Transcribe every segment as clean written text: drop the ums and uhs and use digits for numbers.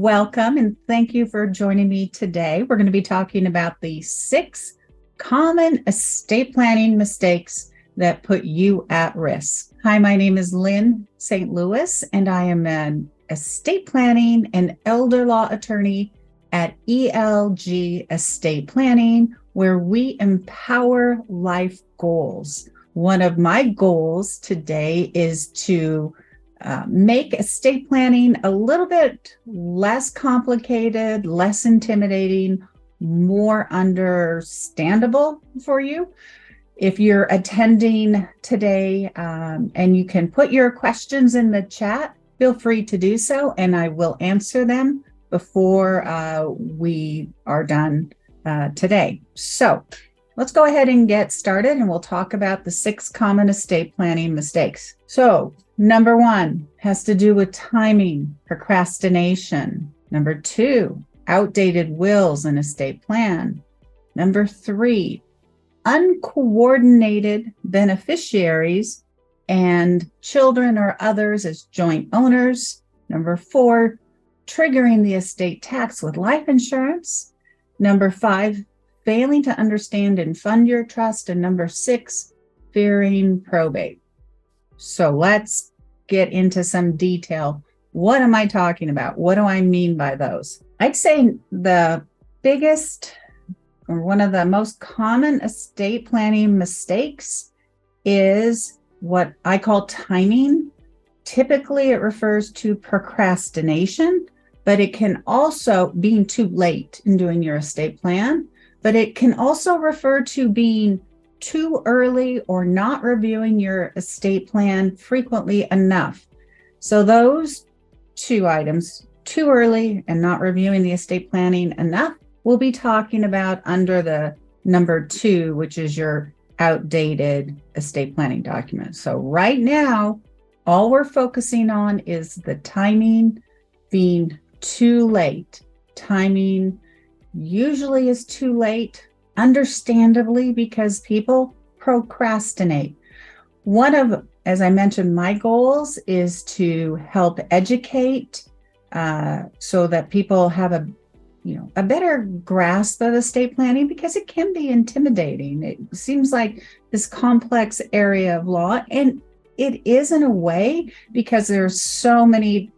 Welcome and thank you for joining me today. We're going to be talking about the 6 common estate planning mistakes that put you at risk. Hi, my name is Lynn St. Louis, and I am an estate planning and elder law attorney at ELG Estate Planning, where we empower life goals. One of my goals today is to make estate planning a little bit less complicated, less intimidating, more understandable for you. If you're attending today and you can put your questions in the chat, feel free to do so, and I will answer them before we are done today. So let's go ahead and get started, and we'll talk about the 6 common estate planning mistakes. So number 1 has to do with timing, procrastination. Number 2, outdated wills and estate plan. Number 3, uncoordinated beneficiaries and children or others as joint owners. Number 4, triggering the estate tax with life insurance. Number 5, failing to understand and fund your trust. And number 6, fearing probate. So let's get into some detail. What am I talking about? What do I mean by those? I'd say the biggest or one of the most common estate planning mistakes is what I call timing. Typically, it refers to procrastination, but it can also being too late in doing your estate plan, but it can also refer to being too early or not reviewing your estate plan frequently enough. So those 2 items, too early and not reviewing the estate planning enough, we'll be talking about under the number 2, which is your outdated estate planning document. So right now, all we're focusing on is the timing being too late. Timing usually is too late, understandably, because people procrastinate. One of, as I mentioned, my goals is to help educate so that people have a better grasp of estate planning, because it can be intimidating. It seems like this complex area of law, and it is in a way because there's so many,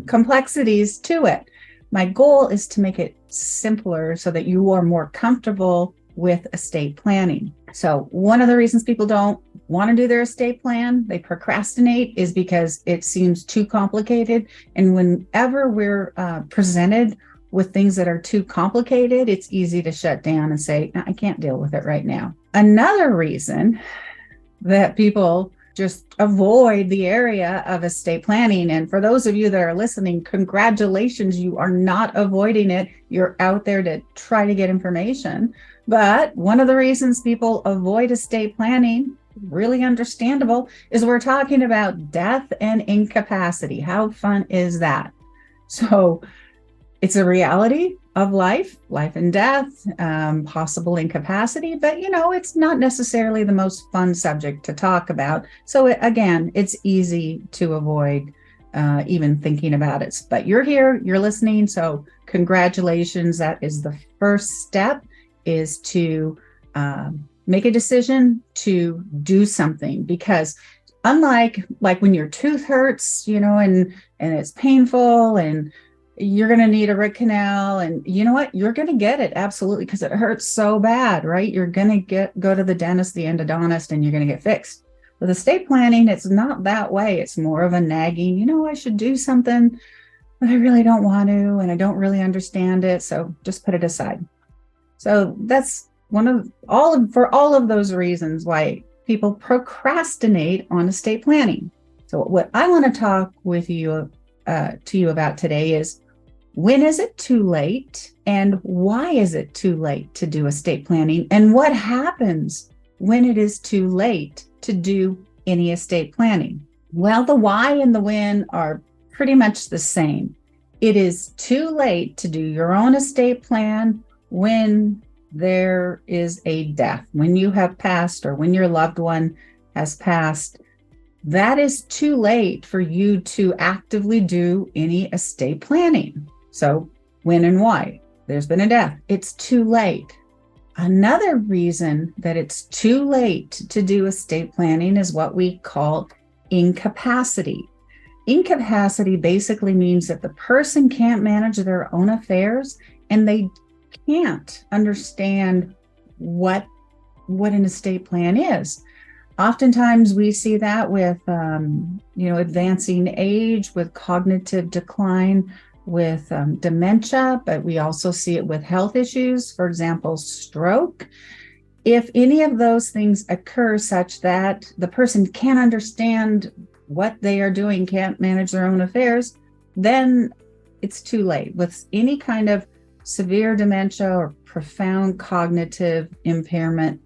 complexities to it. My goal is to make it simpler so that you are more comfortable with estate planning. So one of the reasons people don't want to do their estate plan, they procrastinate, is because it seems too complicated. And whenever we're presented with things that are too complicated, it's easy to shut down and say, I can't deal with it right now. Another reason that people just avoid the area of estate planning. And for those of you that are listening, congratulations, you are not avoiding it. You're out there to try to get information. But one of the reasons people avoid estate planning, really understandable, is we're talking about death and incapacity. How fun is that? So it's a reality of life and death, possible incapacity, but it's not necessarily the most fun subject to talk about. So again, it's easy to avoid even thinking about it. But you're here, you're listening, so congratulations. That is the first step, is to make a decision to do something, because unlike when your tooth hurts, and it's painful and you're going to need a root canal, and you know what? You're going to get it. Absolutely. Because it hurts so bad, right? You're going to go to the dentist, the endodontist, and you're going to get fixed. With estate planning, it's not that way. It's more of a nagging, I should do something, but I really don't want to, and I don't really understand it. So just put it aside. So that's for all of those reasons why people procrastinate on estate planning. So what I want to talk with you to you about today is, when is it too late, and why is it too late to do estate planning, and what happens when it is too late to do any estate planning? Well, the why and the when are pretty much the same. It is too late to do your own estate plan when there is a death, when you have passed or when your loved one has passed. that is too late for you to actively do any estate planning. So when and why? There's been a death. It's too late. Another reason that it's too late to do estate planning is what we call incapacity. Incapacity basically means that the person can't manage their own affairs and they can't understand what an estate plan is. Oftentimes we see that with advancing age, with cognitive decline, with dementia, but we also see it with health issues, for example, stroke. If any of those things occur such that the person can't understand what they are doing, can't manage their own affairs, then it's too late. With any kind of severe dementia or profound cognitive impairment,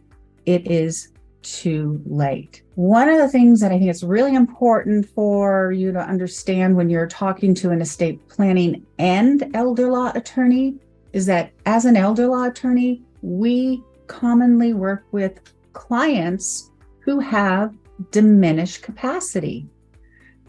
it is too late. One of the things that I think is really important for you to understand when you're talking to an estate planning and elder law attorney is that as an elder law attorney, we commonly work with clients who have diminished capacity.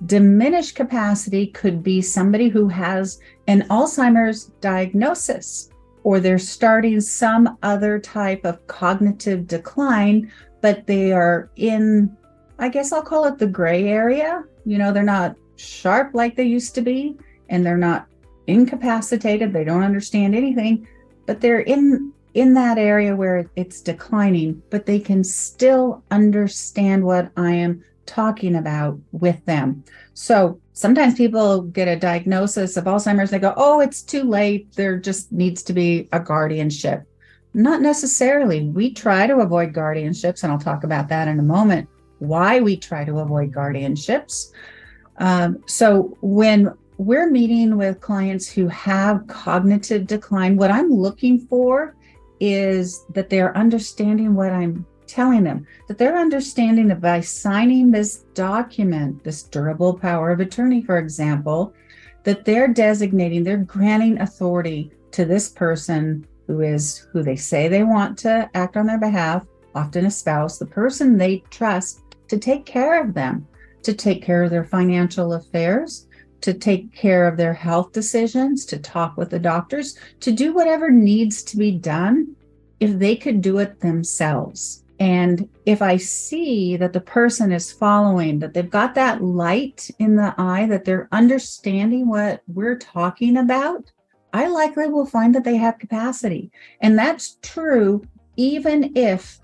Diminished capacity could be somebody who has an Alzheimer's diagnosis, or they're starting some other type of cognitive decline, but they are in, I guess I'll call it the gray area. They're not sharp like they used to be, and they're not incapacitated. They don't understand anything, but they're in that area where it's declining, but they can still understand what I am talking about with them. So sometimes people get a diagnosis of Alzheimer's, they go, oh, it's too late. There just needs to be a guardianship. Not necessarily. We try to avoid guardianships, and I'll talk about that in a moment, why we try to avoid guardianships. So when we're meeting with clients who have cognitive decline, what I'm looking for is that they're understanding what I'm telling them, that they're understanding that by signing this document, this durable power of attorney, for example, that they're granting authority to this person who they say they want to act on their behalf, often a spouse, the person they trust to take care of them, to take care of their financial affairs, to take care of their health decisions, to talk with the doctors, to do whatever needs to be done if they could do it themselves. And if I see that the person is following, that they've got that light in the eye, that they're understanding what we're talking about, I likely will find that they have capacity. And that's true even if,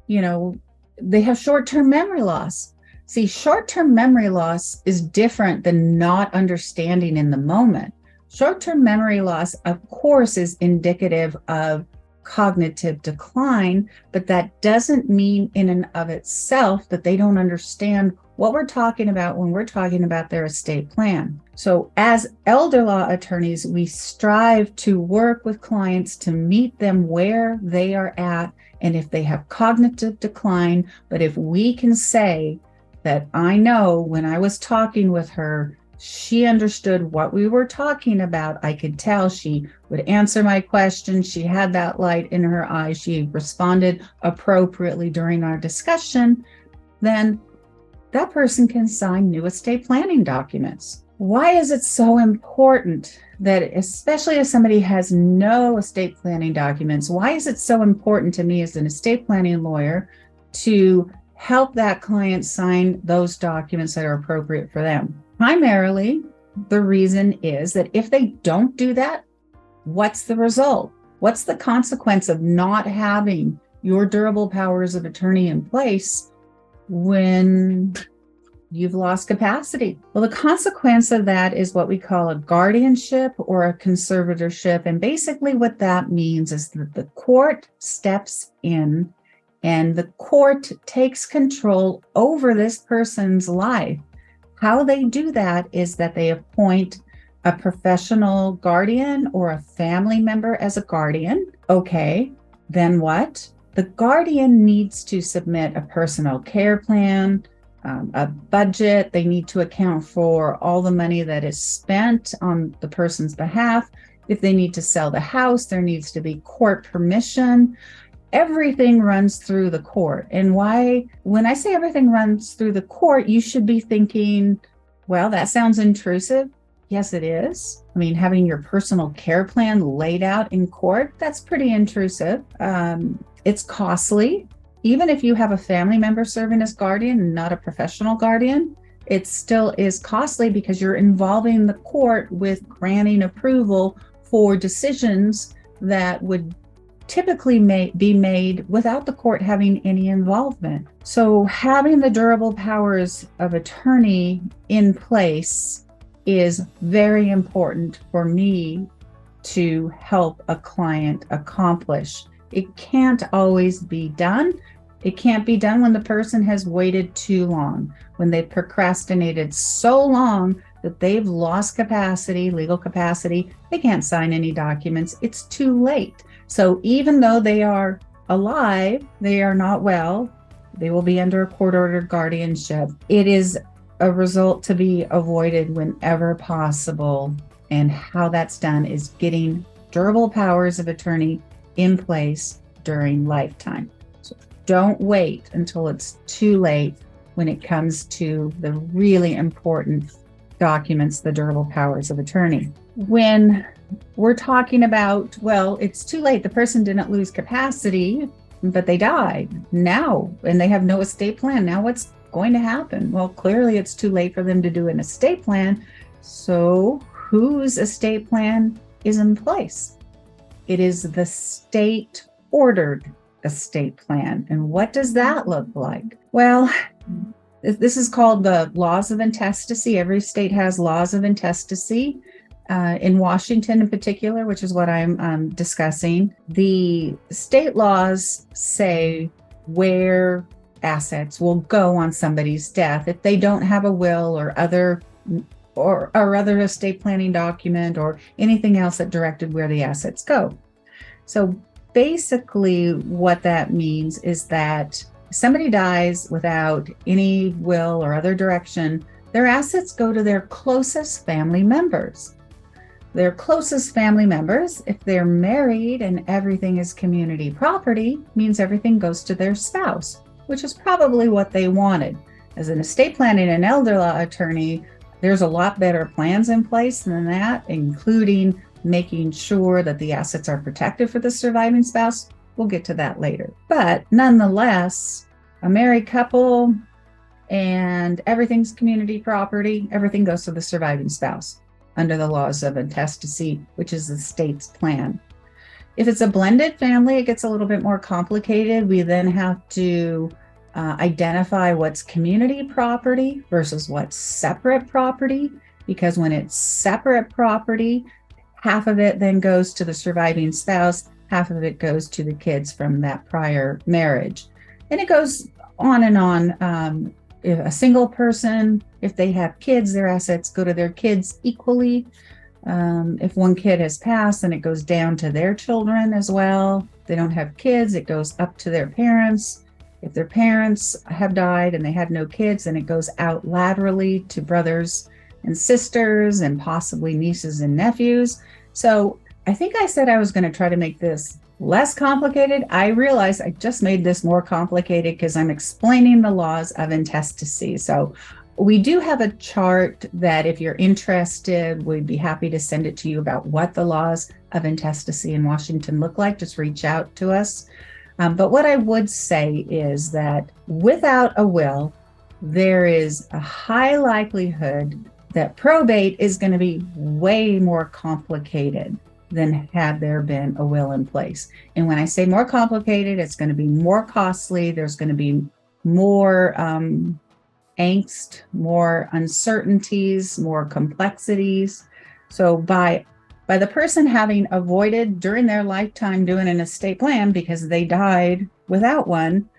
they have short-term memory loss. See, short-term memory loss is different than not understanding in the moment. Short-term memory loss, of course, is indicative of cognitive decline, but that doesn't mean in and of itself that they don't understand what we're talking about when we're talking about their estate plan. So as elder law attorneys, we strive to work with clients to meet them where they are at, and if they have cognitive decline, but if we can say that I know when I was talking with her, she understood what we were talking about. I could tell she would answer my questions. She had that light in her eyes. She responded appropriately during our discussion. Then that person can sign new estate planning documents. Why is it so important that, especially if somebody has no estate planning documents, why is it so important to me as an estate planning lawyer to help that client sign those documents that are appropriate for them? Primarily, the reason is that if they don't do that, what's the result? What's the consequence of not having your durable powers of attorney in place when you've lost capacity? Well, the consequence of that is what we call a guardianship or a conservatorship. And basically what that means is that the court steps in and the court takes control over this person's life. How they do that is that they appoint a professional guardian or a family member as a guardian. Okay, then what? The guardian needs to submit a personal care plan, a budget. They need to account for all the money that is spent on the person's behalf. If they need to sell the house, there needs to be court permission. everything runs through the court. And when I say everything runs through the court, you should be thinking, well, that sounds intrusive. Yes, it is. I mean, having your personal care plan laid out in court, that's pretty intrusive. It's costly. Even if you have a family member serving as guardian and not a professional guardian, it still is costly because you're involving the court with granting approval for decisions that would typically be made without the court having any involvement. So having the durable powers of attorney in place is very important for me to help a client accomplish. It can't always be done. It can't be done when the person has waited too long, when they've procrastinated so long that they've lost capacity, legal capacity. They can't sign any documents. It's too late. So even though they are alive, they are not well, they will be under a court-ordered guardianship. It is a result to be avoided whenever possible. And how that's done is getting durable powers of attorney in place during lifetime. So don't wait until it's too late when it comes to the really important documents, the durable powers of attorney. When we're talking about, well, it's too late, the person didn't lose capacity, but they died now, and they have no estate plan. Now what's going to happen? Well, clearly it's too late for them to do an estate plan. So whose estate plan is in place? It is the state ordered estate plan. And what does that look like? Well, this is called the laws of intestacy. Every state has laws of intestacy. In Washington in particular, which is what I'm discussing, the state laws say where assets will go on somebody's death if they don't have a will or other estate planning document or anything else that directed where the assets go. So basically what that means is that if somebody dies without any will or other direction, their assets go to their closest family members. Their closest family members, if they're married and everything is community property, means everything goes to their spouse, which is probably what they wanted. As an estate planning and elder law attorney, there's a lot better plans in place than that, including making sure that the assets are protected for the surviving spouse. We'll get to that later. But nonetheless, a married couple and everything's community property, everything goes to the surviving spouse under the laws of intestacy, which is the state's plan. If it's a blended family, it gets a little bit more complicated. We then have to identify what's community property versus what's separate property, because when it's separate property, half of it then goes to the surviving spouse, half of it goes to the kids from that prior marriage. And it goes on and on. If a single person, if they have kids, their assets go to their kids equally. If one kid has passed, then it goes down to their children as well. If they don't have kids, it goes up to their parents. If their parents have died and they had no kids, then it goes out laterally to brothers and sisters and possibly nieces and nephews. So I think I said I was going to try to make this less complicated. I realize I just made this more complicated because I'm explaining the laws of intestacy. So we do have a chart that if you're interested, we'd be happy to send it to you about what the laws of intestacy in Washington look like. Just reach out to us. But what I would say is that without a will, there is a high likelihood that probate is going to be way more complicated than had there been a will in place. And when I say more complicated, it's going to be more costly. There's going to be more angst, more uncertainties, more complexities. So by the person having avoided during their lifetime doing an estate plan because they died without one,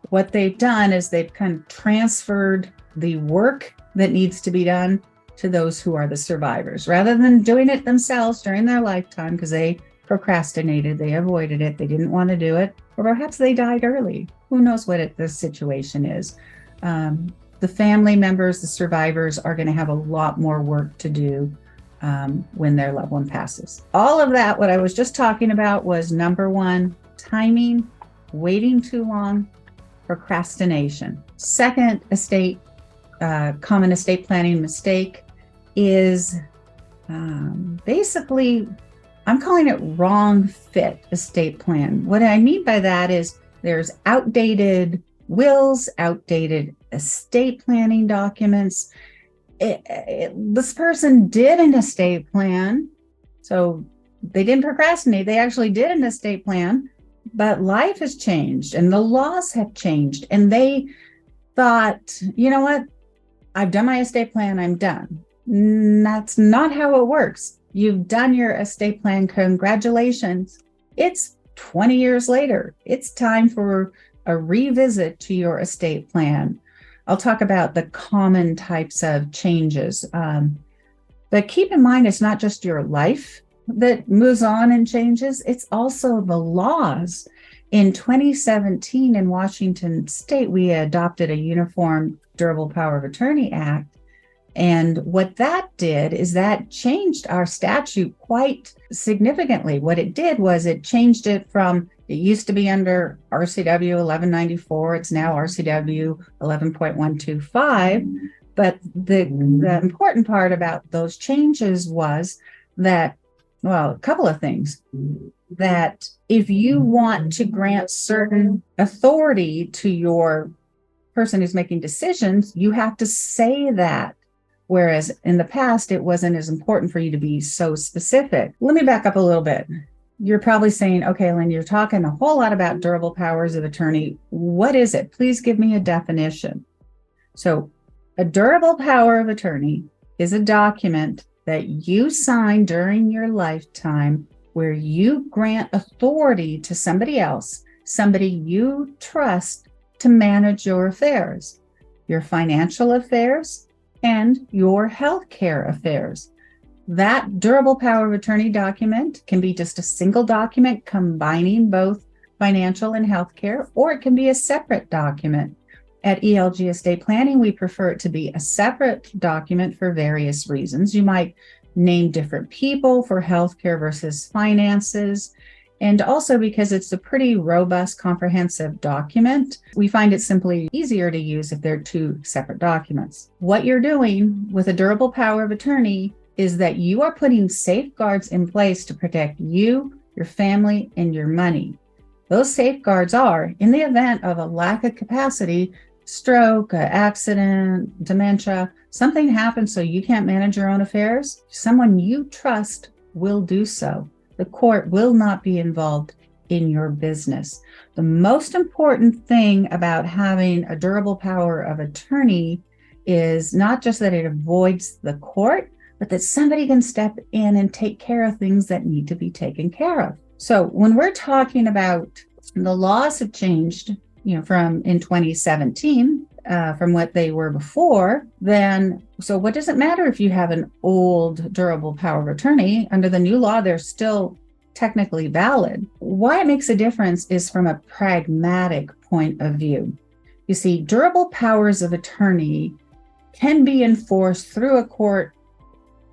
what they've done is they've kind of transferred the work that needs to be done to those who are the survivors, rather than doing it themselves during their lifetime because they procrastinated, they avoided it, they didn't want to do it, or perhaps they died early. Who knows what the situation is. The family members, the survivors, are going to have a lot more work to do when their loved one passes. All of that, what I was just talking about, was number one, timing, waiting too long, procrastination. Second common estate planning mistake is basically, I'm calling it wrong fit estate plan. What I mean by that is there's outdated wills, outdated estate planning documents. This person did an estate plan, so they didn't procrastinate. They actually did an estate plan, but life has changed and the laws have changed. And they thought, you know what? I've done my estate plan. I'm done. That's not how it works. You've done your estate plan. Congratulations. It's 20 years later. It's time for a revisit to your estate plan. I'll talk about the common types of changes. But keep in mind, it's not just your life that moves on and changes. It's also the laws. In 2017 in Washington State, we adopted a Uniform Durable Power of Attorney Act. And what that did is that changed our statute quite significantly. What it did was it changed it from, it used to be under RCW 1194, it's now RCW 11.125. But the important part about those changes was that, well, a couple of things. That if you want to grant certain authority to your person who's making decisions, you have to say that. Whereas in the past, it wasn't as important for you to be so specific. Let me back up a little bit. You're probably saying, okay, Lynn, you're talking a whole lot about durable powers of attorney. What is it? Please give me a definition. So a durable power of attorney is a document that you sign during your lifetime where you grant authority to somebody else, somebody you trust to manage your affairs, your financial affairs, and your healthcare affairs. That durable power of attorney document can be just a single document combining both financial and healthcare, or it can be a separate document. At ELG Estate Planning, we prefer it to be a separate document for various reasons. You might name different people for healthcare versus finances. And also because it's a pretty robust, comprehensive document, we find it simply easier to use if they're two separate documents. What you're doing with a durable power of attorney is that you are putting safeguards in place to protect you, your family, and your money. Those safeguards are, in the event of a lack of capacity, stroke, accident, dementia, something happens so you can't manage your own affairs, someone you trust will do so. The court will not be involved in your business. The most important thing about having a durable power of attorney is not just that it avoids the court, but that somebody can step in and take care of things that need to be taken care of. So when we're talking about the laws have changed, from in 2017, from what they were before, then, so what does it matter if you have an old durable power of attorney? Under the new law, they're still technically valid. Why it makes a difference is from a pragmatic point of view. You see, durable powers of attorney can be enforced through a court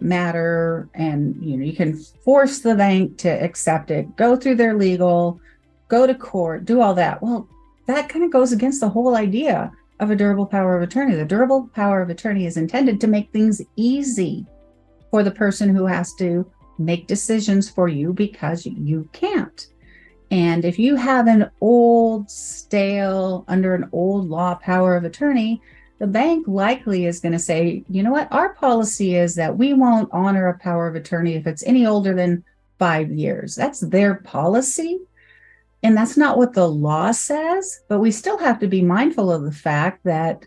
matter, and you can force the bank to accept it, go through their legal, go to court, do all that. Well, that kind of goes against the whole idea of a durable power of attorney. The durable power of attorney is intended to make things easy for the person who has to make decisions for you because you can't. And if you have an old, stale, under an old law power of attorney, the bank likely is going to say, you know what, our policy is that we won't honor a power of attorney if it's any older than 5 years. That's their policy. And that's not what the law says, but we still have to be mindful of the fact that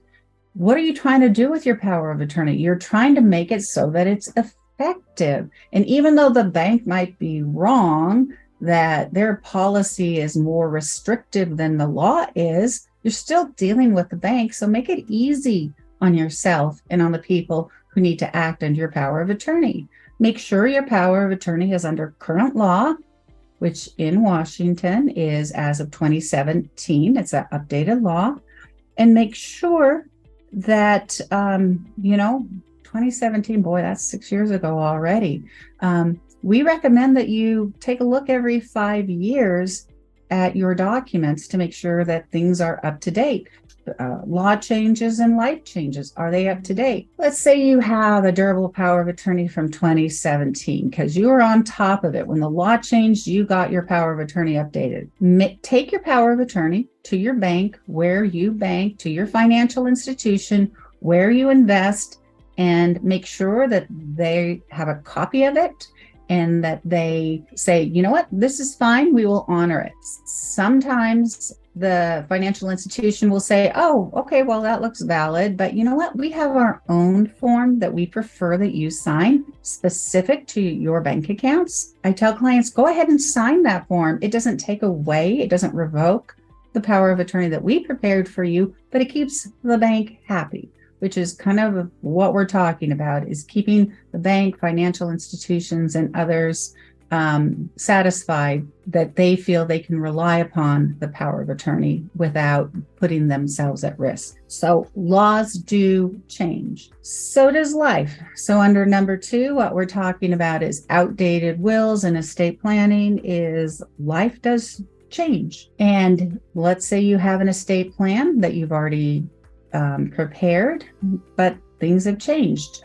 what are you trying to do with your power of attorney? You're trying to make it so that it's effective. And even though the bank might be wrong, that their policy is more restrictive than the law is, you're still dealing with the bank. So make it easy on yourself and on the people who need to act under your power of attorney. Make sure your power of attorney is under current law, which in Washington is as of 2017. It's an updated law. And make sure that, 2017, boy, that's 6 years ago already. We recommend that you take a look every 5 years at your documents to make sure that things are up to date. Law changes and life changes, are they up to date? Let's say you have a durable power of attorney from 2017 because you were on top of it. When the law changed, you got your power of attorney updated. Take your power of attorney to your bank, where you bank, to your financial institution, where you invest, and make sure that they have a copy of it and that they say, you know what, this is fine, we will honor it. Sometimes the financial institution will say, oh, okay, well, that looks valid, but you know what, we have our own form that we prefer that you sign specific to your bank accounts. I tell clients, go ahead and sign that form. It doesn't take away, it doesn't revoke the power of attorney that we prepared for you, but it keeps the bank happy, which is kind of what we're talking about, is keeping the bank, financial institutions, and others satisfied that they feel they can rely upon the power of attorney without putting themselves at risk. So laws do change. So does life. So under number 2, what we're talking about is outdated wills and estate planning. Is life does change. And let's say you have an estate plan that you've already prepared, but things have changed.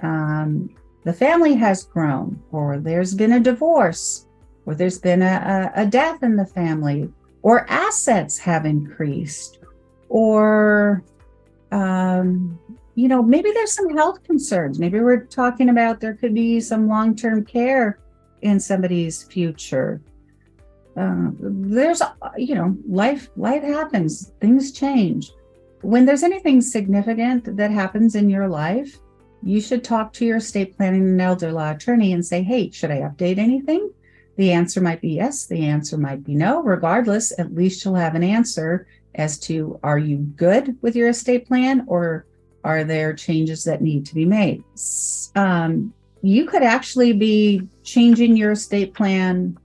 The family has grown, or there's been a divorce, or there's been a death in the family, or assets have increased, or maybe there's some health concerns. Maybe we're talking about there could be some long-term care in somebody's future. There's life happens, things change. When there's anything significant that happens in your life, you should talk to your estate planning and elder law attorney and say, hey, should I update anything? The answer might be yes, the answer might be no. Regardless, at least you'll have an answer as to, are you good with your estate plan, or are there changes that need to be made? You could actually be changing your estate plan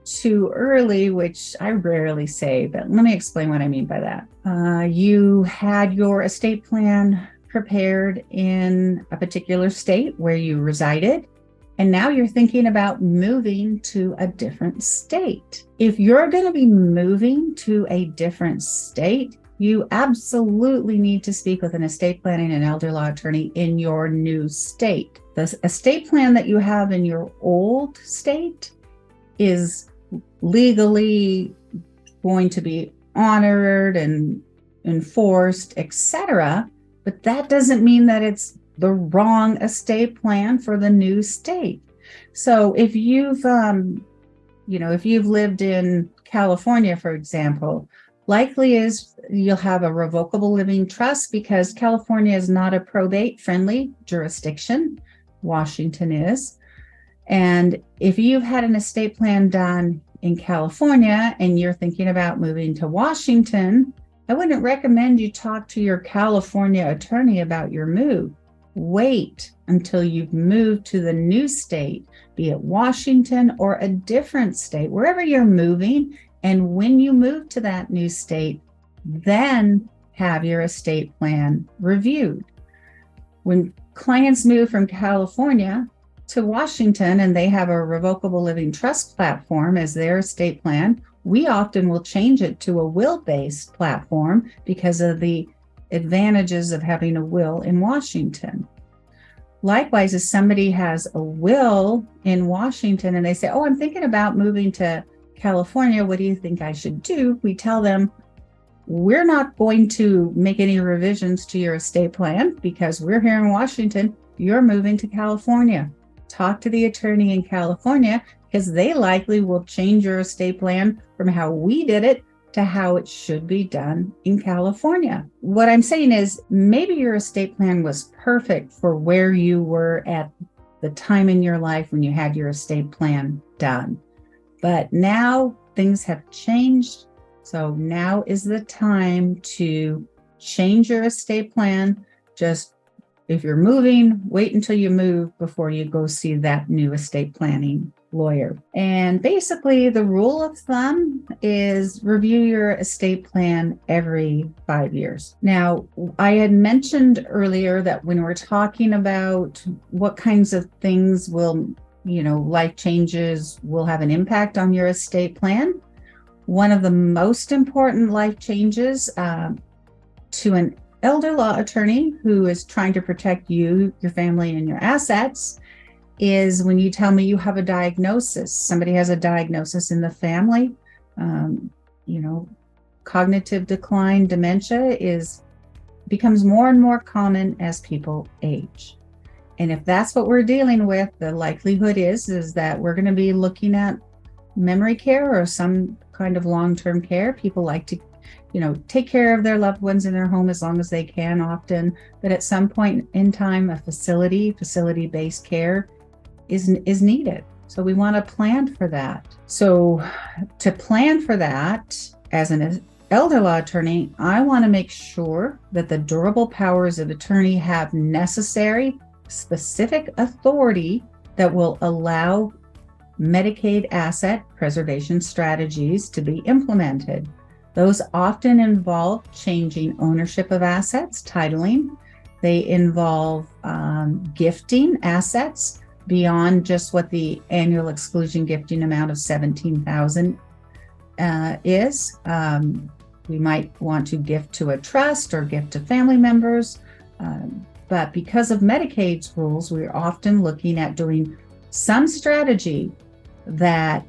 too early, which I rarely say, but let me explain what I mean by that. You had your estate plan prepared in a particular state where you resided, and now you're thinking about moving to a different state. If you're going to be moving to a different state, you absolutely need to speak with an estate planning and elder law attorney in your new state. The estate plan that you have in your old state is legally going to be honored and enforced, etc. But that doesn't mean that it's the wrong estate plan for the new state. So if you've lived in California, for example, likely is you'll have a revocable living trust, because California is not a probate-friendly jurisdiction. Washington is. And if you've had an estate plan done in California and you're thinking about moving to Washington, I wouldn't recommend you talk to your California attorney about your move. Wait until you've moved to the new state, be it Washington or a different state, wherever you're moving. And when you move to that new state, then have your estate plan reviewed. When clients move from California to Washington and they have a revocable living trust platform as their estate plan, we often will change it to a will-based platform because of the advantages of having a will in Washington. Likewise, if somebody has a will in Washington and they say, oh, I'm thinking about moving to California, what do you think I should do? We tell them, we're not going to make any revisions to your estate plan because we're here in Washington. You're moving to California. Talk to the attorney in California, because they likely will change your estate plan from how we did it to how it should be done in California. What I'm saying is, maybe your estate plan was perfect for where you were at the time in your life when you had your estate plan done. But now things have changed. So now is the time to change your estate plan. Just if you're moving, wait until you move before you go see that new estate planning lawyer. And basically the rule of thumb is review your estate plan every 5 years. Now, I had mentioned earlier that when we're talking about what kinds of things will, life changes will have an impact on your estate plan, One of the most important life changes to an elder law attorney who is trying to protect you, your family, and your assets is when you tell me you have a diagnosis. Somebody has a diagnosis in the family. Cognitive decline, dementia becomes more and more common as people age. And if that's what we're dealing with, the likelihood is that we're going to be looking at memory care or some kind of long-term care. People like to, take care of their loved ones in their home as long as they can often, but at some point in time, a facility-based care is needed. So we want to plan for that. So to plan for that, as an elder law attorney, I want to make sure that the durable powers of attorney have necessary, specific authority that will allow Medicaid asset preservation strategies to be implemented. Those often involve changing ownership of assets, titling. They involve gifting assets beyond just what the annual exclusion gifting amount of $17,000 is. We might want to gift to a trust or gift to family members. But because of Medicaid's rules, we're often looking at doing some strategy that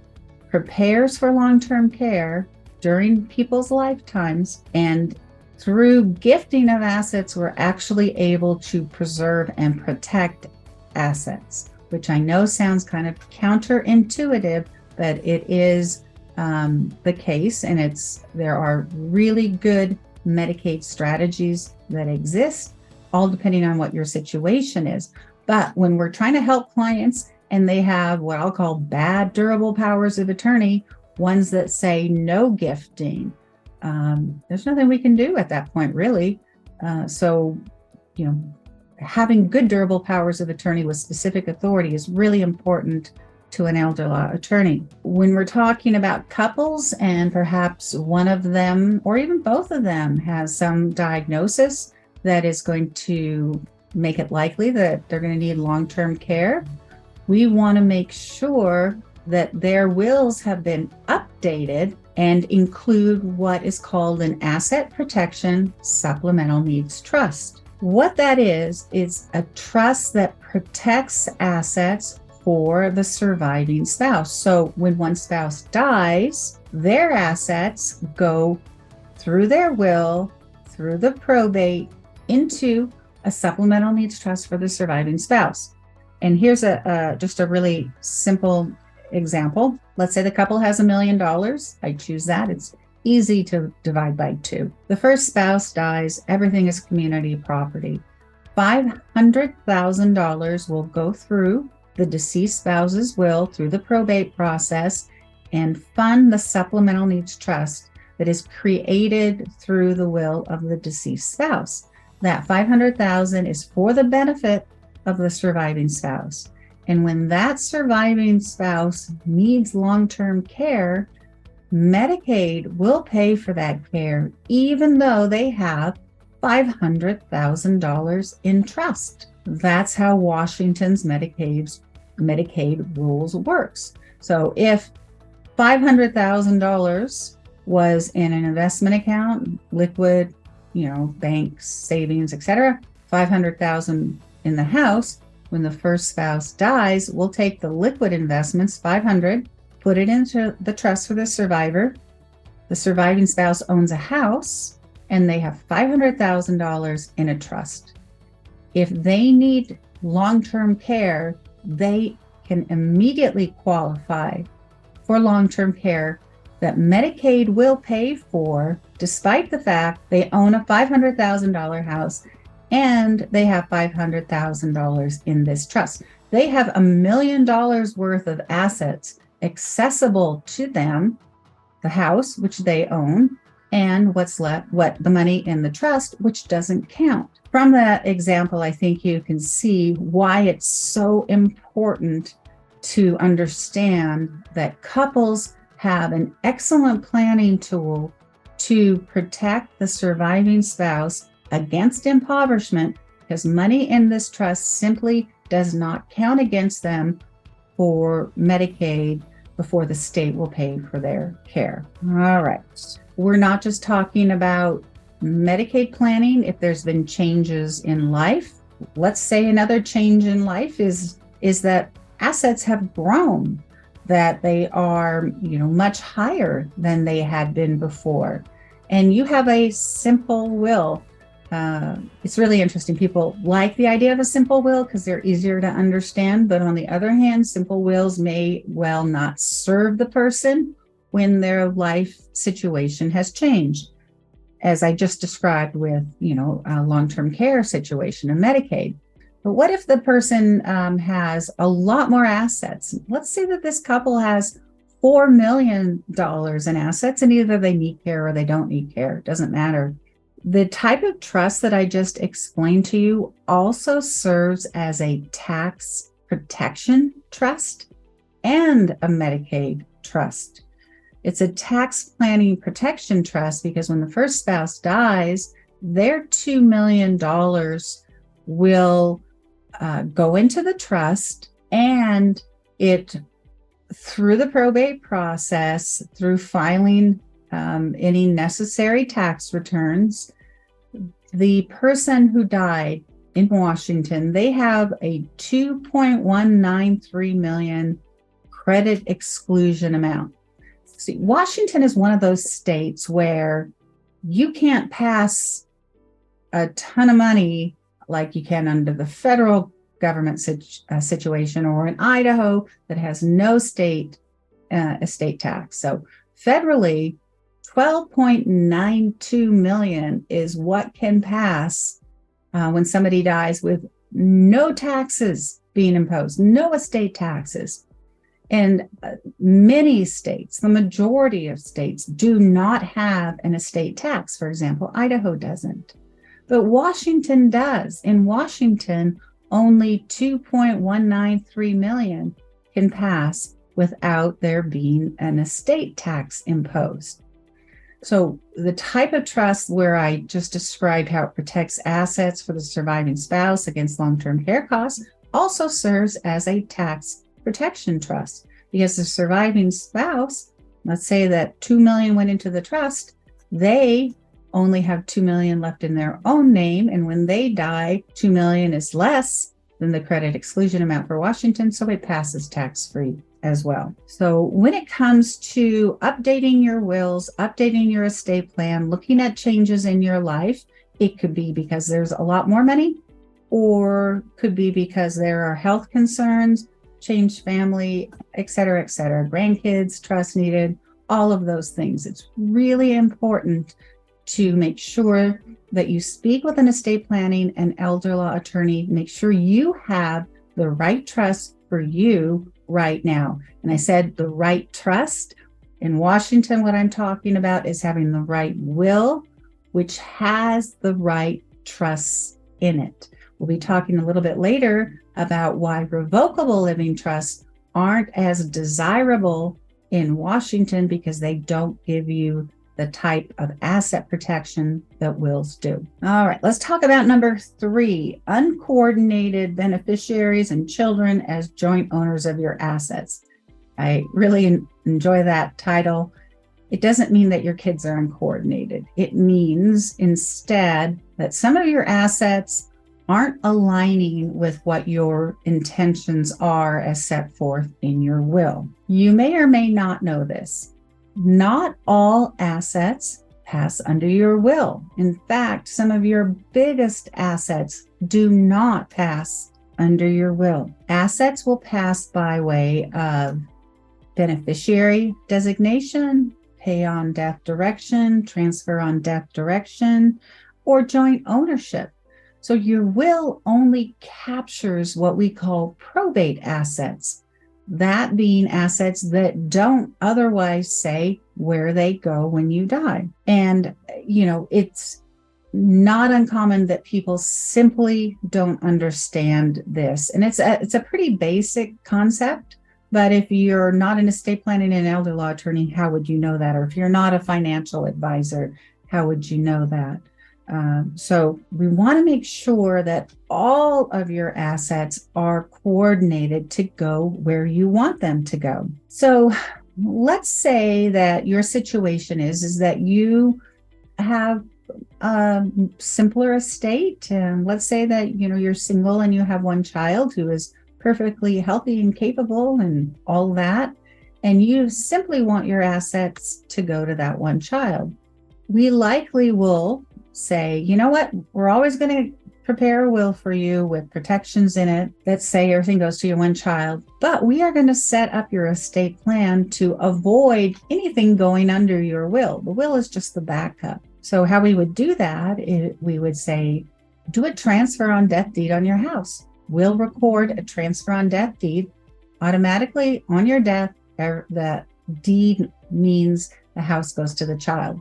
prepares for long-term care during people's lifetimes. And through gifting of assets, we're actually able to preserve and protect assets, which I know sounds kind of counterintuitive, but it is the case. And there are really good Medicaid strategies that exist, all depending on what your situation is. But when we're trying to help clients and they have what I'll call bad durable powers of attorney, ones that say no gifting, there's nothing we can do at that point, really. So having good durable powers of attorney with specific authority is really important to an elder law attorney. When we're talking about couples and perhaps one of them or even both of them has some diagnosis that is going to make it likely that they're going to need long-term care, we want to make sure that their wills have been updated and include what is called an asset protection supplemental needs trust. What that is a trust that protects assets for the surviving spouse. So when one spouse dies, their assets go through their will, through the probate, into a supplemental needs trust for the surviving spouse. And here's just a really simple example. Let's say the couple has $1 million. I choose that. It's easy to divide by 2. The first spouse dies. Everything is community property. $500,000 will go through the deceased spouse's will through the probate process and fund the supplemental needs trust that is created through the will of the deceased spouse. That $500,000 is for the benefit of the surviving spouse. And when that surviving spouse needs long-term care, Medicaid will pay for that care, even though they have $500,000 in trust. That's how Washington's Medicaid rules works. So if $500,000 was in an investment account, liquid, bank savings, etc., $500,000 in the house, when the first spouse dies, we'll take the liquid investments, $500,000, put it into the trust for the survivor. The surviving spouse owns a house and they have $500,000 in a trust. If they need long-term care, they can immediately qualify for long-term care that Medicaid will pay for, despite the fact they own a $500,000 house and they have $500,000 in this trust. They have $1 million worth of assets accessible to them, the house, which they own, and what's left, the money in the trust, which doesn't count. From that example, I think you can see why it's so important to understand that couples have an excellent planning tool to protect the surviving spouse against impoverishment, because money in this trust simply does not count against them for Medicaid before the state will pay for their care. All right. We're not just talking about Medicaid planning. If there's been changes in life, let's say another change in life is that assets have grown, that they are, much higher than they had been before. And you have a simple will. It's really interesting. People like the idea of a simple will because they're easier to understand. But on the other hand, simple wills may well not serve the person when their life situation has changed, as I just described with, a long-term care situation and Medicaid. But what if the person has a lot more assets? Let's say that this couple has $4 million in assets, and either they need care or they don't need care. It doesn't matter. The type of trust that I just explained to you also serves as a tax protection trust and a Medicaid trust. It's a tax planning protection trust because when the first spouse dies, their $2 million will go into the trust, and it, through the probate process, through filing any necessary tax returns, the person who died in Washington, they have a $2.193 million credit exclusion amount. See, Washington is one of those states where you can't pass a ton of money like you can under the federal government situation, or in Idaho that has no state estate tax. So federally, $12.92 million is what can pass when somebody dies with no taxes being imposed, no estate taxes. And many states, the majority of states, do not have an estate tax. For example, Idaho doesn't. But Washington does. In Washington, only $2.193 million can pass without there being an estate tax imposed. So the type of trust where I just described how it protects assets for the surviving spouse against long-term care costs also serves as a tax protection trust, because the surviving spouse, let's say that $2 million went into the trust, they only have $2 million left in their own name. And when they die, $2 million is less than the credit exclusion amount for Washington, so it passes tax-free as well. So when it comes to updating your wills, updating your estate plan, looking at changes in your life, it could be because there's a lot more money, or could be because there are health concerns, changed family, et cetera, grandkids, trust needed, all of those things. It's really important to make sure that you speak with an estate planning and elder law attorney. Make sure you have the right trust for you right now. And I said the right trust. In Washington, what I'm talking about is having the right will, which has the right trusts in it. We'll be talking a little bit later about why revocable living trusts aren't as desirable in Washington, because they don't give you the type of asset protection that wills do. All right, let's talk about number 3, uncoordinated beneficiaries and children as joint owners of your assets. I really enjoy that title. It doesn't mean that your kids are uncoordinated. It means instead that some of your assets aren't aligning with what your intentions are as set forth in your will. You may or may not know this. Not all assets pass under your will. In fact, some of your biggest assets do not pass under your will. Assets will pass by way of beneficiary designation, pay on death direction, transfer on death direction, or joint ownership. So your will only captures what we call probate assets, that being assets that don't otherwise say where they go when you die. And, it's not uncommon that people simply don't understand this. And it's a pretty basic concept, but if you're not an estate planning and elder law attorney, how would you know that? Or if you're not a financial advisor, how would you know that? So we want to make sure that all of your assets are coordinated to go where you want them to go. So let's say that your situation is that you have a simpler estate. And let's say that, you're single and you have one child who is perfectly healthy and capable and all that. And you simply want your assets to go to that one child. We likely will say, you know what, we're always going to prepare a will for you with protections in it that say everything goes to your one child, but we are going to set up your estate plan to avoid anything going under your will. The will is just the backup. So how we would do that is we would say, do a transfer on death deed on your house. We'll record a transfer on death deed automatically on your death. That deed means the house goes to the child.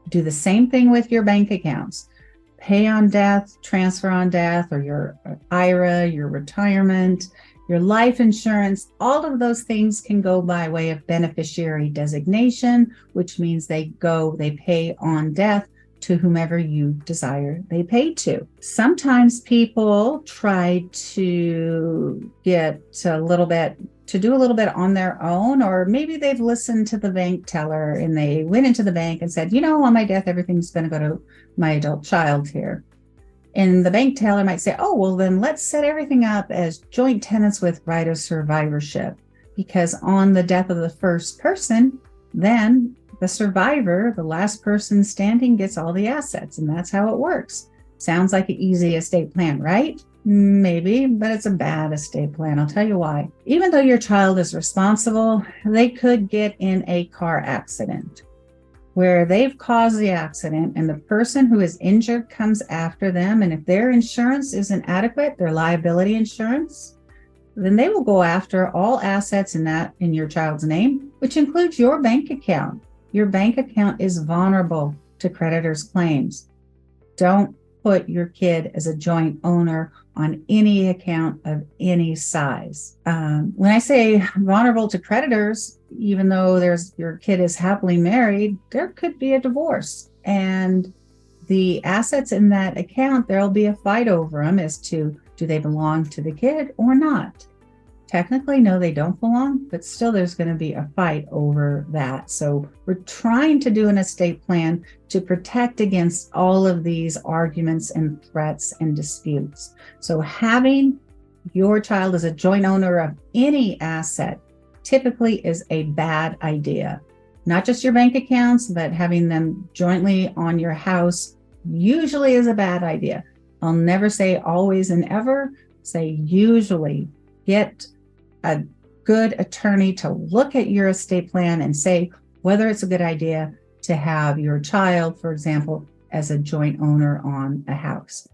Do the same thing with your bank accounts. Pay on death, transfer on death, or your IRA, your retirement, your life insurance. All of those things can go by way of beneficiary designation, which means they pay on death to whomever you desire they pay to. Sometimes people try to do a little bit on their own, or maybe they've listened to the bank teller and they went into the bank and said, on my death, everything's going to go to my adult child here. And the bank teller might say, oh, well, then let's set everything up as joint tenants with right of survivorship, because on the death of the first person, then the survivor, the last person standing, gets all the assets. And that's how it works. Sounds like an easy estate plan, right? Maybe, but it's a bad estate plan. I'll tell you why. Even though your child is responsible, they could get in a car accident where they've caused the accident and the person who is injured comes after them. And if their insurance isn't adequate, their liability insurance, then they will go after all assets in your child's name, which includes your bank account. Your bank account is vulnerable to creditors' claims. Don't put your kid as a joint owner on any account of any size. When I say vulnerable to creditors, even though your kid is happily married, there could be a divorce. And the assets in that account, there'll be a fight over them as to, do they belong to the kid or not? Technically, no, they don't belong, but still there's going to be a fight over that. So we're trying to do an estate plan to protect against all of these arguments and threats and disputes. So having your child as a joint owner of any asset typically is a bad idea. Not just your bank accounts, but having them jointly on your house usually is a bad idea. I'll never say always and ever, say usually. Get a good attorney to look at your estate plan and say whether it's a good idea to have your child, for example, as a joint owner on a house.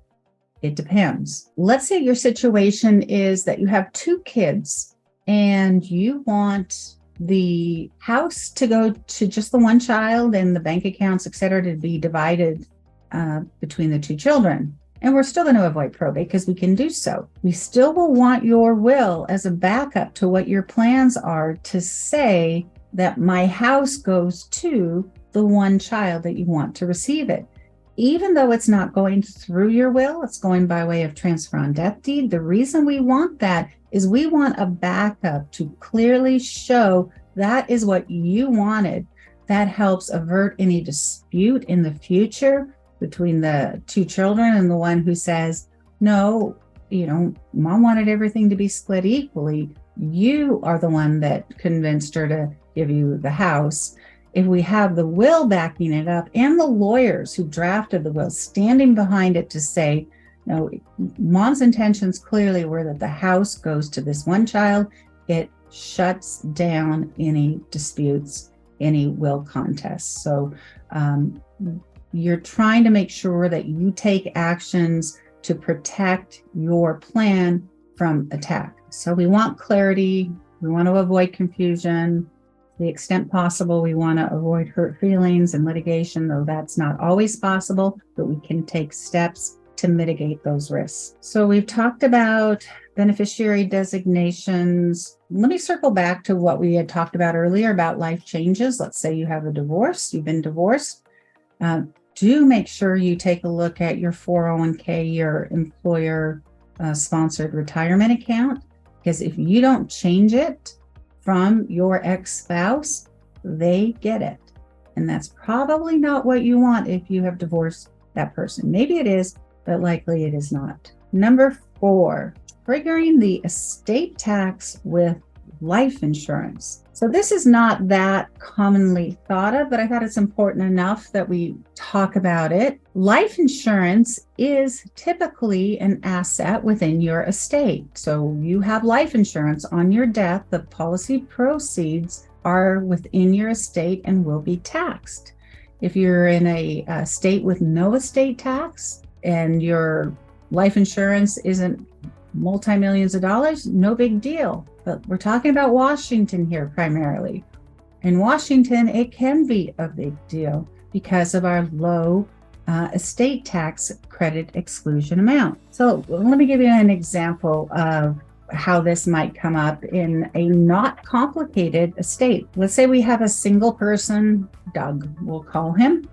It depends. Let's say your situation is that you have two kids and you want the house to go to just the one child and the bank accounts, et cetera, to be divided between the two children. And we're still going to avoid probate because we can do so. We still will want your will as a backup to what your plans are to say that my house goes to the one child that you want to receive it. Even though it's not going through your will, it's going by way of transfer on death deed. The reason we want that is we want a backup to clearly show that is what you wanted. That helps avert any dispute in the future between the two children and the one who says, no, mom wanted everything to be split equally. You are the one that convinced her to give you the house. If we have the will backing it up and the lawyers who drafted the will standing behind it to say, no, mom's intentions clearly were that the house goes to this one child, it shuts down any disputes, any will contests. So you're trying to make sure that you take actions to protect your plan from attack. So we want clarity. We want to avoid confusion. To the extent possible, we want to avoid hurt feelings and litigation, though that's not always possible, but we can take steps to mitigate those risks. So we've talked about beneficiary designations. Let me circle back to what we had talked about earlier about life changes. Let's say you have a divorce, you've been divorced. do make sure you take a look at your 401k, your employer sponsored retirement account, because if you don't change it from your ex-spouse, they get it. And that's probably not what you want if you have divorced that person. Maybe it is, but likely it is not. Number 4, triggering the estate tax with life insurance. So this is not that commonly thought of, but I thought it's important enough that we talk about it. Life insurance is typically an asset within your estate. So you have life insurance on your death. The policy proceeds are within your estate and will be taxed. If you're in a state with no estate tax and your life insurance isn't multi-millions of dollars, no big deal. But we're talking about Washington here primarily. In Washington, it can be a big deal because of our low estate tax credit exclusion amount. So let me give you an example of how this might come up in a not complicated estate. Let's say we have a single person, Doug, we'll call him.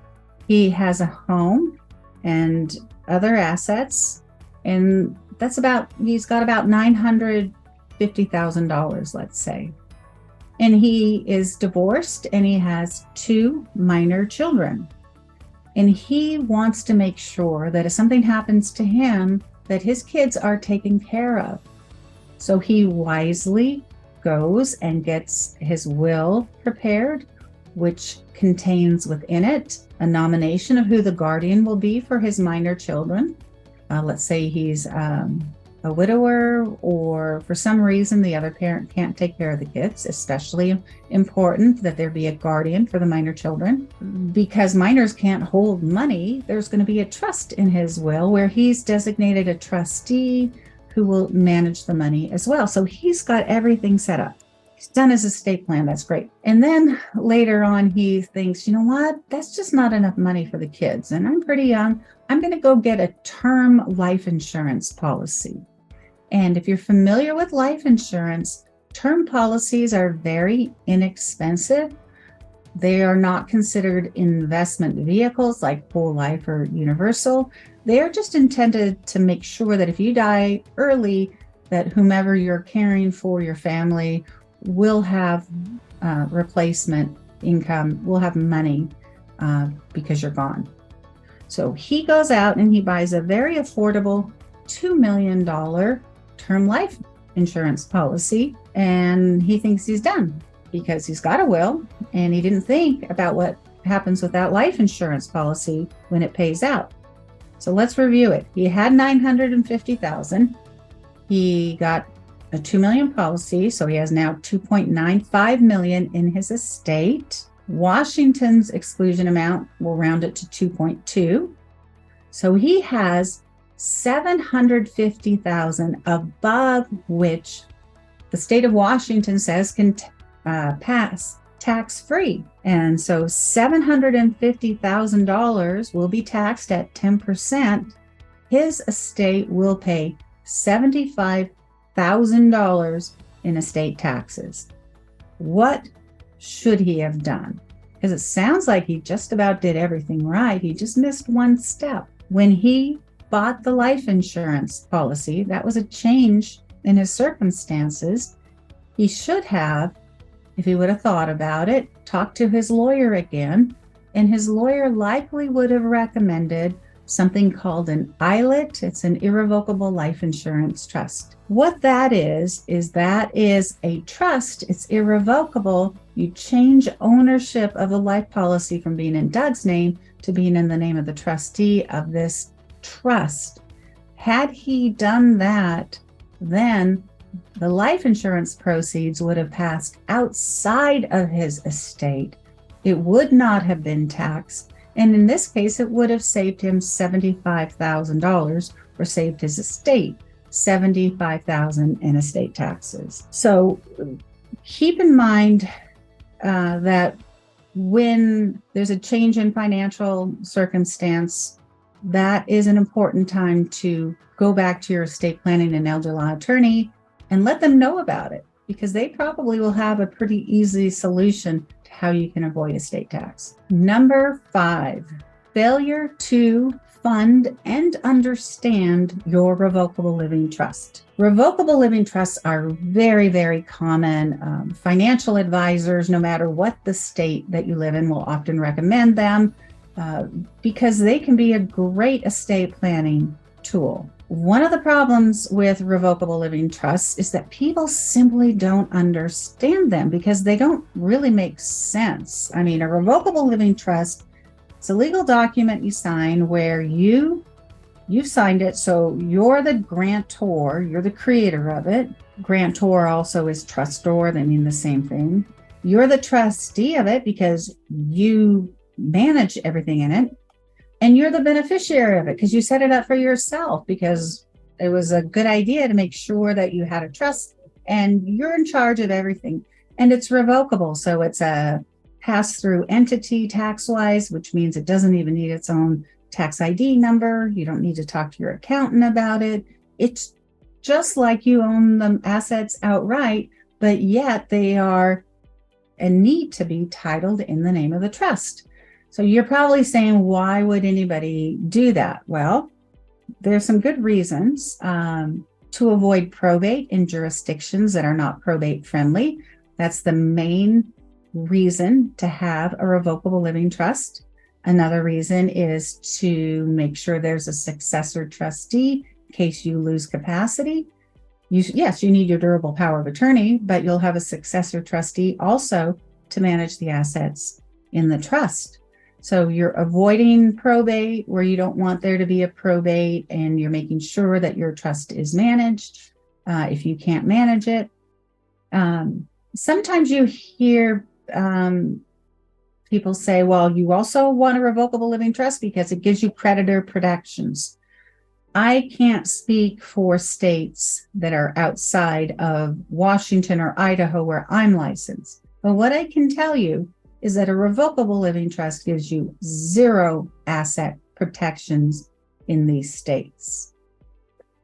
He has a home and other assets, and he's got about $950,000, let's say. And he is divorced and he has 2 minor children. And he wants to make sure that if something happens to him, that his kids are taken care of. So he wisely goes and gets his will prepared, which contains within it a nomination of who the guardian will be for his minor children. Let's say he's a widower, or for some reason the other parent can't take care of the kids. Especially important that there be a guardian for the minor children. Because minors can't hold money, there's going to be a trust in his will where he's designated a trustee who will manage the money as well. So he's got everything set up. He's done his estate plan. That's great. And then later on, he thinks, you know what? That's just not enough money for the kids. And I'm pretty young. I'm going to go get a term life insurance policy. And if you're familiar with life insurance, term policies are very inexpensive. They are not considered investment vehicles like whole life or universal. They are just intended to make sure that if you die early, that whomever you're caring for, your family, will have replacement income, will have money because you're gone. So he goes out and he buys a very affordable $2 million term life insurance policy, and he thinks he's done because he's got a will and he didn't think about what happens with that life insurance policy when it pays out. So let's review it. He had $950,000. He got a $2 million policy, so he has now $2.95 million in his estate. Washington's exclusion amount, we'll round it to 2.2. So he has $750,000 above which the state of Washington says can pass tax-free. And so $750,000 will be taxed at 10%. His estate will pay $75,000 in estate taxes. What should he have done? Because it sounds like he just about did everything right. He just missed one step. When he bought the life insurance policy, that was a change in his circumstances. He should have, if he would have thought about it, talked to his lawyer again, and his lawyer likely would have recommended something called an ILIT. It's an irrevocable life insurance trust. What that is that is a trust. It's irrevocable. You change ownership of a life policy from being in Doug's name to being in the name of the trustee of this trust. Had he done that, then the life insurance proceeds would have passed outside of his estate. It would not have been taxed. And in this case, it would have saved him $75,000, or saved his estate $75,000 in estate taxes. So keep in mind that when there's a change in financial circumstance, that is an important time to go back to your estate planning and elder law attorney and let them know about it, because they probably will have a pretty easy solution to how you can avoid estate tax. Number 5, failure to fund and understand your revocable living trust. Revocable living trusts are very, very common. Financial advisors, no matter what the state that you live in, will often recommend them because they can be a great estate planning tool. One of the problems with revocable living trusts is that people simply don't understand them because they don't really make sense. I mean, a revocable living trust, it's a legal document you sign where you signed it, so you're the grantor, you're the creator of it. Grantor also is trustor, they mean the same thing. You're the trustee of it because you manage everything in it. And you're the beneficiary of it because you set it up for yourself because it was a good idea to make sure that you had a trust and you're in charge of everything. And it's revocable, so it's a pass-through entity tax-wise, which means it doesn't even need its own tax ID number. You don't need to talk to your accountant about it. It's just like you own the assets outright, but yet they are and need to be titled in the name of the trust. So you're probably saying, why would anybody do that? Well, there's some good reasons to avoid probate in jurisdictions that are not probate friendly. That's the main reason to have a revocable living trust. Another reason is to make sure there's a successor trustee in case you lose capacity. Yes, you need your durable power of attorney, but you'll have a successor trustee also to manage the assets in the trust. So you're avoiding probate where you don't want there to be a probate, and you're making sure that your trust is managed if you can't manage it. Sometimes you hear people say, well, you also want a revocable living trust because it gives you creditor protections. I can't speak for states that are outside of Washington or Idaho where I'm licensed. But what I can tell you is that a revocable living trust gives you zero asset protections in these states.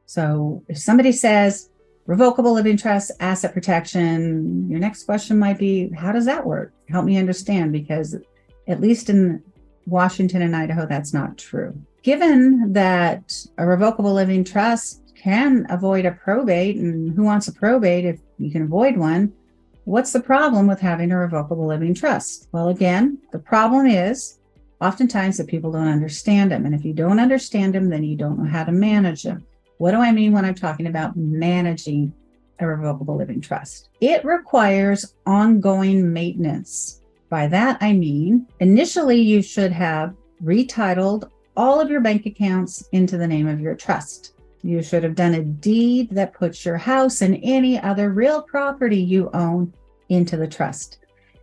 So if somebody says revocable living trust, asset protection, your next question might be, how does that work? Help me understand, because at least in Washington and Idaho, that's not true. Given that a revocable living trust can avoid a probate, and who wants a probate if you can avoid one? What's the problem with having a revocable living trust? Well, again, the problem is oftentimes that people don't understand them. And if you don't understand them, then you don't know how to manage them. What do I mean when I'm talking about managing a revocable living trust? It requires ongoing maintenance. By that, I mean, initially you should have retitled all of your bank accounts into the name of your trust. You should have done a deed that puts your house and any other real property you own into the trust.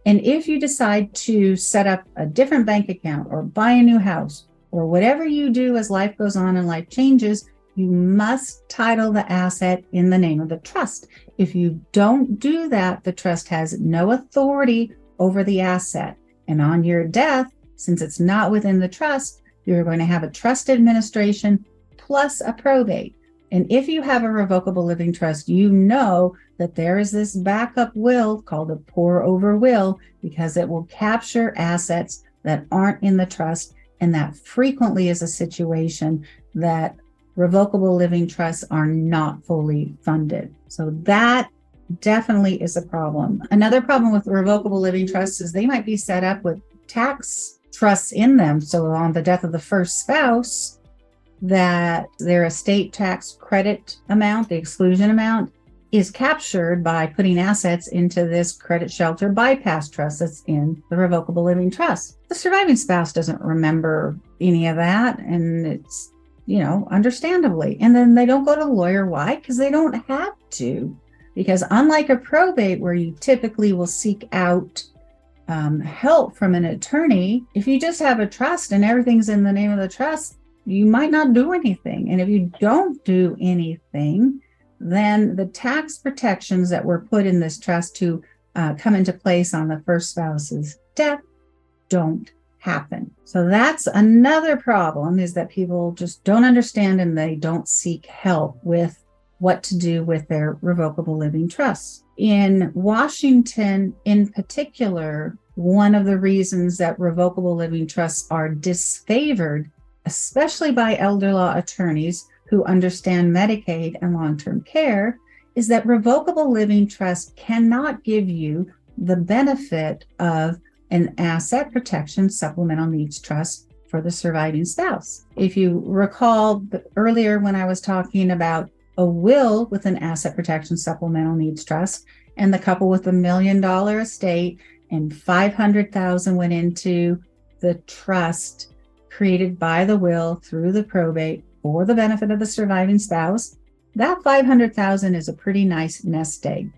And if you decide to set up a different bank account or buy a new house or whatever you do as life goes on and life changes, you must title the asset in the name of the trust. If you don't do that, the trust has no authority over the asset. And on your death, since it's not within the trust, you're going to have a trust administration plus a probate. And if you have a revocable living trust, you know that there is this backup will called a pour over will, because it will capture assets that aren't in the trust. And that frequently is a situation that revocable living trusts are not fully funded. So that definitely is a problem. Another problem with revocable living trusts is they might be set up with tax trusts in them. So on the death of the first spouse, that their estate tax credit amount, the exclusion amount, is captured by putting assets into this credit shelter bypass trust that's in the revocable living trust. The surviving spouse doesn't remember any of that, and it's, understandably. And then they don't go to the lawyer. Why? Because they don't have to. Because unlike a probate where you typically will seek out help from an attorney, if you just have a trust and everything's in the name of the trust, you might not do anything. And if you don't do anything, then the tax protections that were put in this trust to come into place on the first spouse's death don't happen. So that's another problem, is that people just don't understand and they don't seek help with what to do with their revocable living trusts. In Washington, in particular, one of the reasons that revocable living trusts are disfavored, especially by elder law attorneys who understand Medicaid and long-term care, is that revocable living trust cannot give you the benefit of an asset protection supplemental needs trust for the surviving spouse. If you recall earlier when I was talking about a will with an asset protection supplemental needs trust and the couple with $1 million estate and $500,000 went into the trust created by the will through the probate for the benefit of the surviving spouse, that $500,000 is a pretty nice nest egg.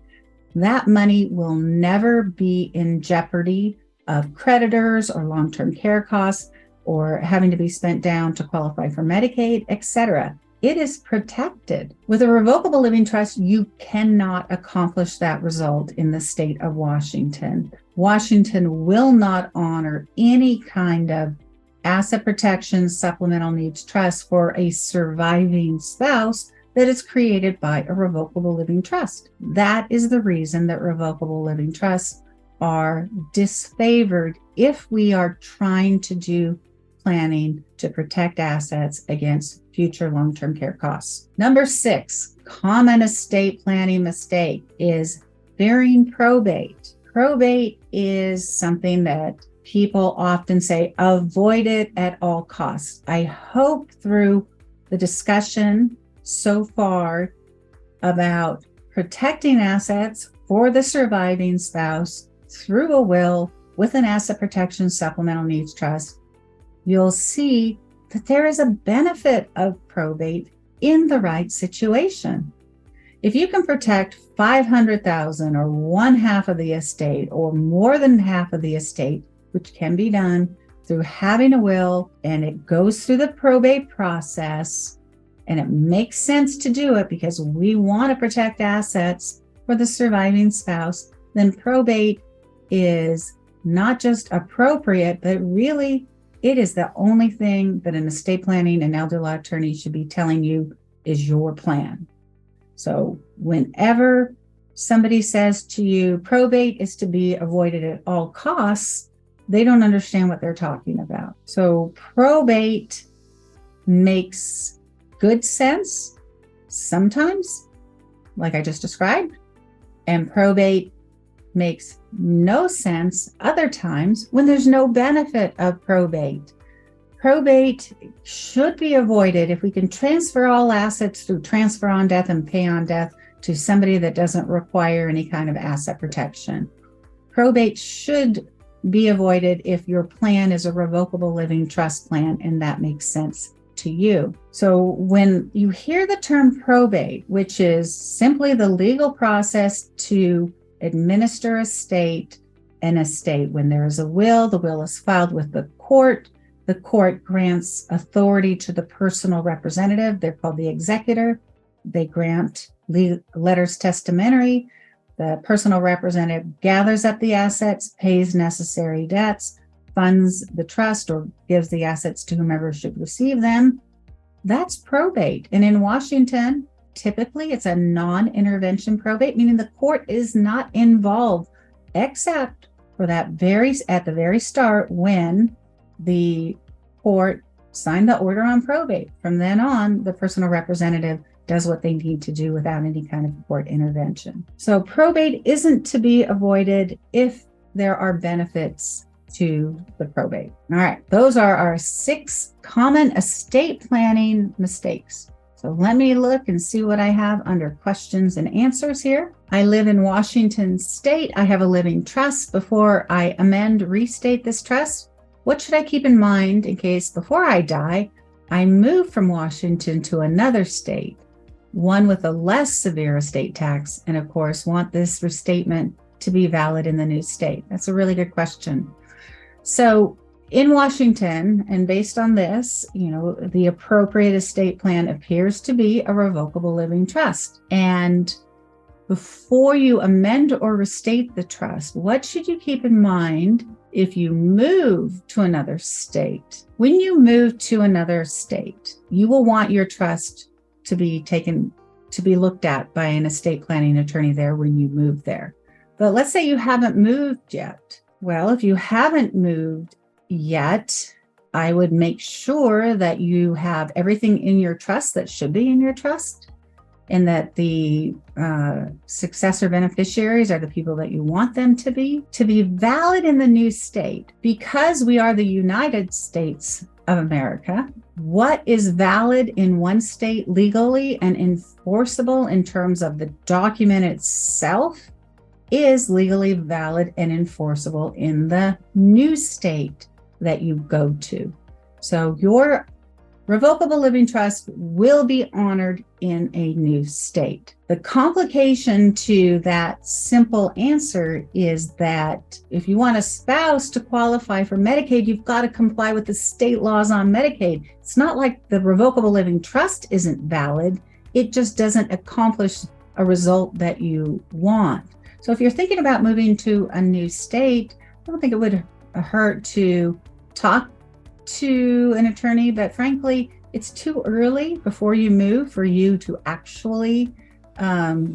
That money will never be in jeopardy of creditors or long-term care costs or having to be spent down to qualify for Medicaid, etc. It is protected. With a revocable living trust, you cannot accomplish that result in the state of Washington. Washington will not honor any kind of asset protection supplemental needs trust for a surviving spouse that is created by a revocable living trust. That is the reason that revocable living trusts are disfavored if we are trying to do planning to protect assets against future long-term care costs. Number 6, common estate planning mistake is fearing probate. Probate is something that people often say, avoid it at all costs. I hope through the discussion so far about protecting assets for the surviving spouse through a will with an asset protection supplemental needs trust, you'll see that there is a benefit of probate in the right situation. If you can protect $500,000 or one half of the estate or more than half of the estate, which can be done through having a will, and it goes through the probate process, and it makes sense to do it because we want to protect assets for the surviving spouse, then probate is not just appropriate, but really it is the only thing that an estate planning and elder law attorney should be telling you is your plan. So whenever somebody says to you, probate is to be avoided at all costs, they don't understand what they're talking about. So probate makes good sense sometimes, like I just described, and probate makes no sense other times when there's no benefit of probate. Probate should be avoided if we can transfer all assets through transfer on death and pay on death to somebody that doesn't require any kind of asset protection. Probate should be avoided if your plan is a revocable living trust plan and that makes sense to you. So when you hear the term probate, which is simply the legal process to administer an estate, when there is a will, the will is filed with the court grants authority to the personal representative. They're called the executor. They grant letters testamentary. The personal representative gathers up the assets, pays necessary debts, funds the trust, or gives the assets to whomever should receive them. That's probate. And in Washington, typically it's a non-intervention probate, meaning the court is not involved except for at the very start when the court signed the order on probate. From then on, the personal representative does what they need to do without any kind of court intervention. So probate isn't to be avoided if there are benefits to the probate. All right, those are our 6 common estate planning mistakes. So let me look and see what I have under questions and answers here. I live in Washington State. I have a living trust. Before I restate this trust, what should I keep in mind in case before I die, I move from Washington to another state, one with a less severe estate tax, and of course, want this restatement to be valid in the new state? That's a really good question. So in Washington, and based on this, the appropriate estate plan appears to be a revocable living trust. And before you amend or restate the trust, what should you keep in mind if you move to another state? When you move to another state, you will want your trust to be looked at by an estate planning attorney there when you move there. But let's say you haven't moved yet. Well, if you haven't moved yet, I would make sure that you have everything in your trust that should be in your trust, and that the successor beneficiaries are the people that you want them to be valid in the new state. Because we are the United States of America, what is valid in one state legally and enforceable in terms of the document itself is legally valid and enforceable in the new state that you go to. So your revocable living trust will be honored in a new state. The complication to that simple answer is that if you want a spouse to qualify for Medicaid, you've got to comply with the state laws on Medicaid. It's not like the revocable living trust isn't valid. It just doesn't accomplish a result that you want. So if you're thinking about moving to a new state, I don't think it would hurt to talk to an attorney, but frankly, it's too early before you move for you to actually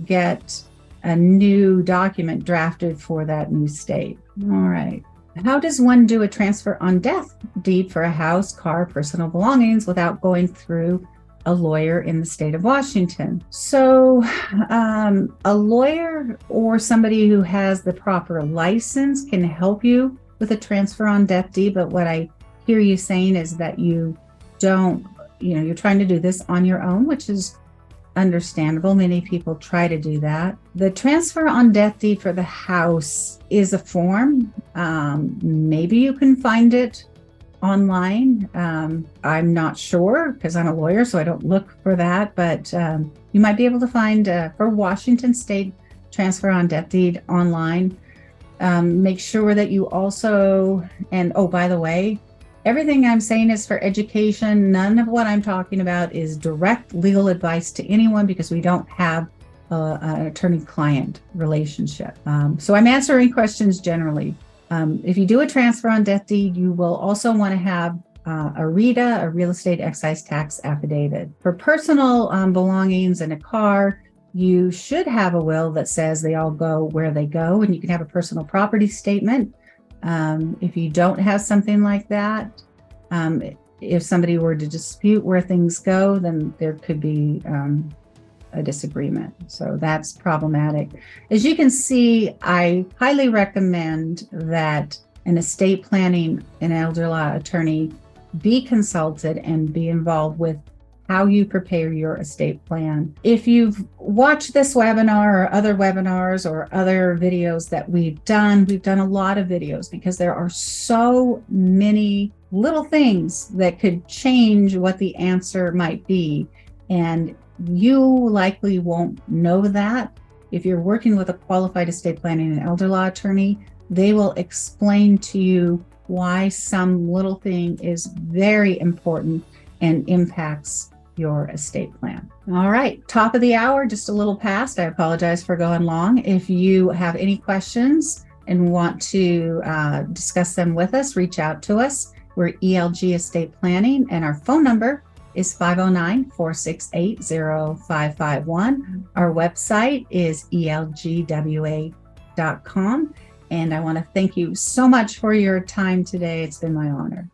get a new document drafted for that new state. All right. How does one do a transfer on death deed for a house, car, personal belongings without going through a lawyer in the state of Washington? So a lawyer or somebody who has the proper license can help you with a transfer on death deed, but what I hear you saying is that you don't, you're trying to do this on your own, which is understandable. Many people try to do that. The transfer on death deed for the house is a form. Maybe you can find it online. I'm not sure because I'm a lawyer, so I don't look for that, but you might be able to find for Washington State transfer on death deed online. Make sure that you also, and oh, by the way, everything I'm saying is for education. None of what I'm talking about is direct legal advice to anyone because we don't have an attorney-client relationship. So I'm answering questions generally. If you do a transfer on death deed, you will also want to have a RETA, a real estate excise tax affidavit. For personal belongings and a car, you should have a will that says they all go where they go, and you can have a personal property statement. If you don't have something like that, if somebody were to dispute where things go, then there could be a disagreement. So that's problematic. As you can see, I highly recommend that an estate planning and elder law attorney be consulted and be involved with how you prepare your estate plan. If you've watched this webinar or other webinars or other videos that we've done a lot of videos because there are so many little things that could change what the answer might be. And you likely won't know that. If you're working with a qualified estate planning and elder law attorney, they will explain to you why some little thing is very important and impacts your estate plan. All right, top of the hour, just a little past. I apologize for going long. If you have any questions and want to discuss them with us, reach out to us. We're ELG Estate Planning, and our phone number is 509-468-0551. Our website is elgwa.com. And I want to thank you so much for your time today. It's been my honor.